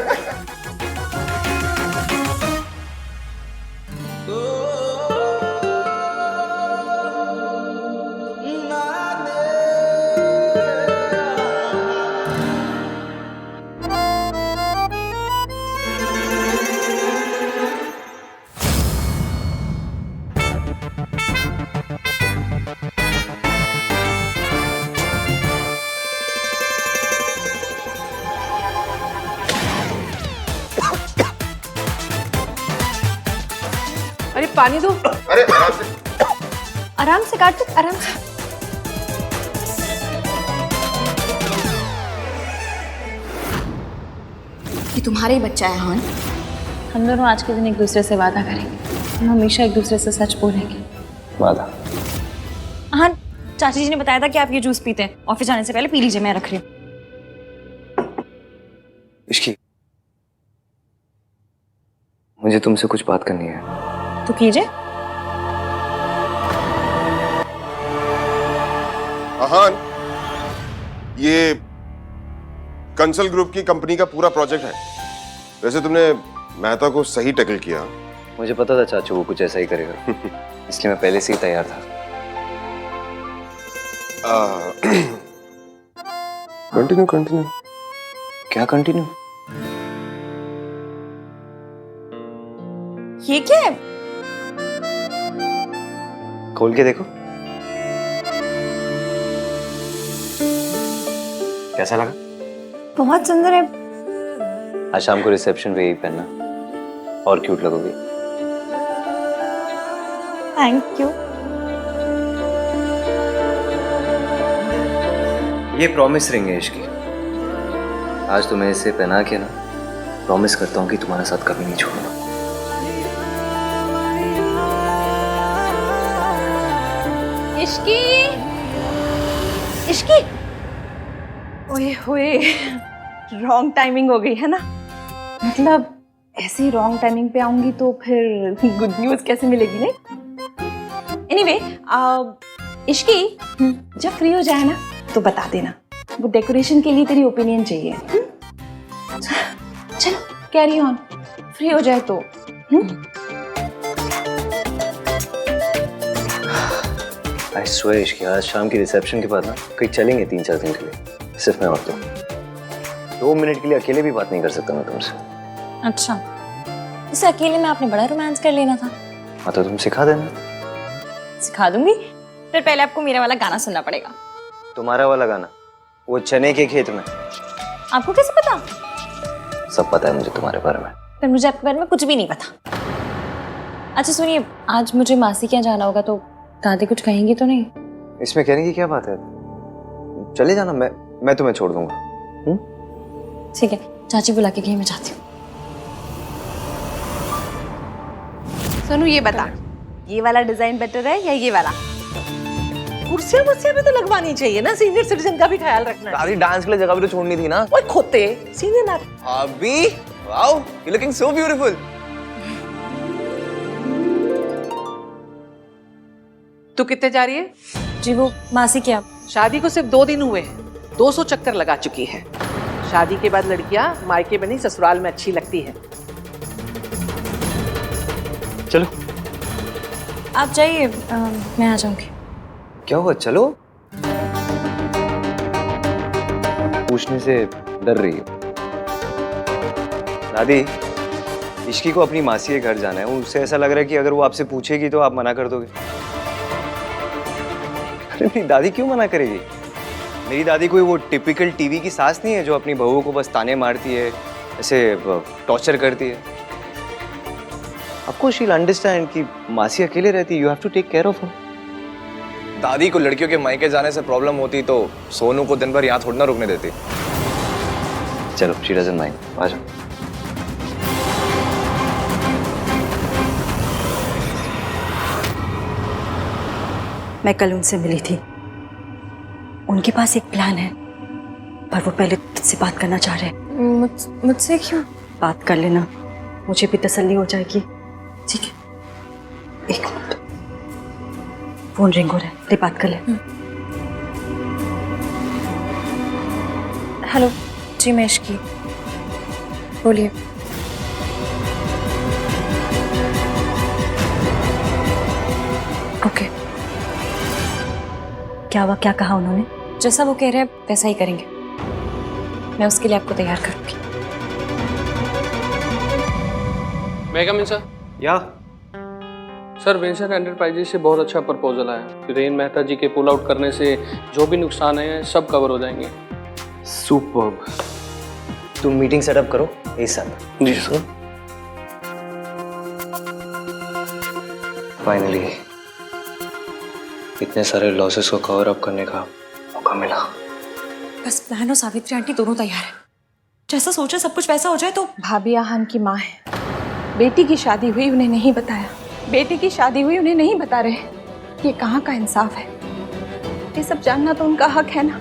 अरे पानी दो। अरे आराम से कार्तिक, आराम से। ये तुम्हारा ही बच्चा है आहान। हम दोनों आज के दिन एक दूसरे से वादा करेंगे, हम हमेशा एक दूसरे से सच बोलेंगे। वादा? हाँ, चाची जी ने बताया था कि आप ये जूस पीते हैं, ऑफिस जाने से पहले पी लीजिए, मैं रख रही हूँ। इश्की, मुझे तुमसे कुछ बात करनी है। तो कीजिए। आहान, ये कंसल ग्रुप की कंपनी का पूरा प्रोजेक्ट है। वैसे तुमने मेहता को सही टैकल किया। मुझे पता था चाचू वो कुछ ऐसा ही करेगा, इसलिए मैं पहले से ही तैयार था। Continue continue. क्या कंटिन्यू? ये क्या है? खोल के देखो। कैसा लगा? बहुत सुंदर है। आज शाम को रिसेप्शन पे यही पहनना, और क्यूट लगोगी। Thank you. ये प्रॉमिस रिंग है इसकी। आज तो मैं इसे पहना के ना प्रॉमिस करता हूँ कि तुम्हारे साथ कभी नहीं छोड़ूंगा। इश्की, इश्की, ओए होए, रॉन्ग टाइमिंग हो गई है ना। मतलब ऐसे ही रॉन्ग टाइमिंग पे आऊंगी तो फिर गुड न्यूज कैसे मिलेगी नहीं। एनीवे, इश्की, जब फ्री हो जाए ना तो बता देना। वो डेकोरेशन के लिए तेरी ओपिनियन चाहिए। चलो कैरी ऑन, फ्री हो जाए तो। आई स्वेयर इश्की, आज शाम की रिसेप्शन के बाद ना कहीं चलेंगे 3-4 दिन के लिए, सिर्फ मैं और तुम। 2 मिनट के लिए अकेले भी बात नहीं कर सकता मैं तुमसे। अच्छा, इसे अकेले में आपने बड़ा रोमांस कर लेना था। हाँ तो तुम सिखा देना। सिखा दूंगी, फिर पहले आपको मेरा वाला गाना सुनना पड़ेगा। तुम्हारा वाला गाना? वो चने के खेत में? आपको कैसे पता? सब पता है मुझे तुम्हारे बारे में। फिर मुझे आपके बारे में कुछ भी नहीं पता। अच्छा सुनिए, आज मुझे मासी के यहाँ जाना होगा तो दादी कुछ कहेंगी तो नहीं? इसमें कहने की क्या बात है, चले जाना, मैं तुम्हें छोड़ दूंगा। ठीक है, चाची बुला के गई, मैं जाती हूँ। सोनू ये बता, ये वाला डिजाइन बेटर है या ये वाला? कुर्सियां भी तो लगवानी चाहिए ना, सीनियर सिटीजन का भी ख्याल रखना है। दादी डांस के लिए जगह भी तो छोड़नी थी ना। ओए खोते, सीनियर ना। अभी wow, you looking so beautiful. तू कितने जा रही है? जी वो मासी क्या, शादी को सिर्फ 2 दिन हुए हैं, 200 चक्कर लगा चुकी है। शादी के बाद लड़कियां मायके में नहीं ससुराल में अच्छी लगती है। चलो आप जाइए, मैं आ जाऊंगी। क्या हुआ, चलो। पूछने से डर रही है दादी। इश्की को अपनी मासी के घर जाना है, उससे ऐसा लग रहा है कि अगर वो आपसे पूछेगी तो आप मना कर दोगे। अरे मेरी दादी क्यों मना करेगी? मेरी दादी कोई वो टिपिकल टीवी की सास नहीं है जो अपनी बहू को बस ताने मारती है, ऐसे टॉर्चर करती है। आपको शी विल अंडरस्टैंड कि मासी अकेले रहती है, you have to take care of her. दादी को लड़कियों के मायके जाने से प्रॉब्लम होती तो सोनू को दिन भर यहाँ थोड़ा ना रुकने देती। चलो, शी डजंट माइंड, आ जाओ। मैं कल उनसे मिली थी, उनके पास एक प्लान है, पर वो पहले तुझसे बात करना चाह रहे हैं। मुझसे क्यों? बात कर लेना, मुझे भी तसल्ली हो जाएगी। ठीक है, एक मिनट, फोन रिंग हो रहा है, ले बात कर ले। हेलो जी, मैं इश्की, बोलिए। ओके, क्या हुआ, क्या कहा उन्होंने? जैसा वो कह रहे हैं वैसा ही करेंगे। मैं उसके लिए आपको तैयार करूंगी। मैं कम इन सर? या सर, वेंचर एंटरप्राइजेज से बहुत अच्छा प्रपोजल आया। रेन मेहता जी के पुल आउट करने से जो भी नुकसान है सब कवर हो जाएंगे। सुपर्ब। तुम मीटिंग सेटअप करो इस साथ। जी सर। फाइनली इतने सारे लॉसेस को कवर अप करने का मौका मिला। बस बहन और सावित्री आंटी दोनों तैयार है। जैसा सोचा सब कुछ वैसा हो जाए तो। भाभी आहान की माँ है, बेटी की शादी हुई उन्हें नहीं बताया, बेटी की शादी हुई उन्हें नहीं बता रहे। ये कहाँ का इंसाफ है? ये सब जानना तो उनका हक है ना।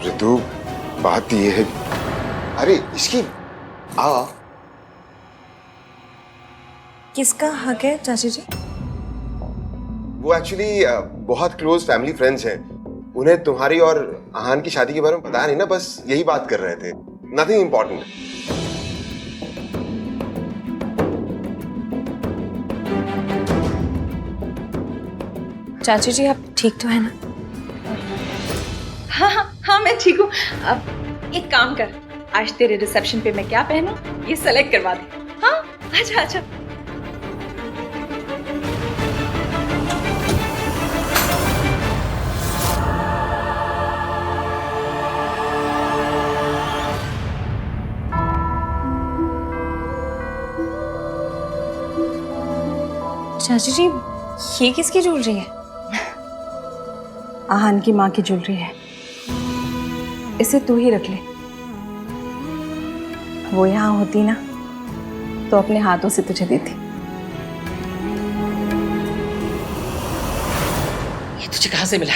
ऋतु, बात ये है, अरे इसकी आ। किसका हक है चाची जी? वो एक्चुअली बहुत क्लोज फैमिली फ्रेंड्स हैं। उन्हें तुम्हारी और आहान की शादी के बारे में पता नहीं ना, बस यही बात कर रहे थे, नथिंग इम्पोर्टेंट। चाची जी आप ठीक तो है ना? हाँ हाँ हाँ मैं ठीक हूँ। अब एक काम कर, आज तेरे रिसेप्शन पे मैं क्या पहनूं ये सेलेक्ट करवा दे। हाँ अच्छा अच्छा। चाची जी ये किसकी ज्वेलरी है? आहान की माँ की ज्वेलरी है, इसे तू ही रख ले। वो यहाँ होती ना तो अपने हाथों से तुझे देती। ये तुझे कहाँ से मिला?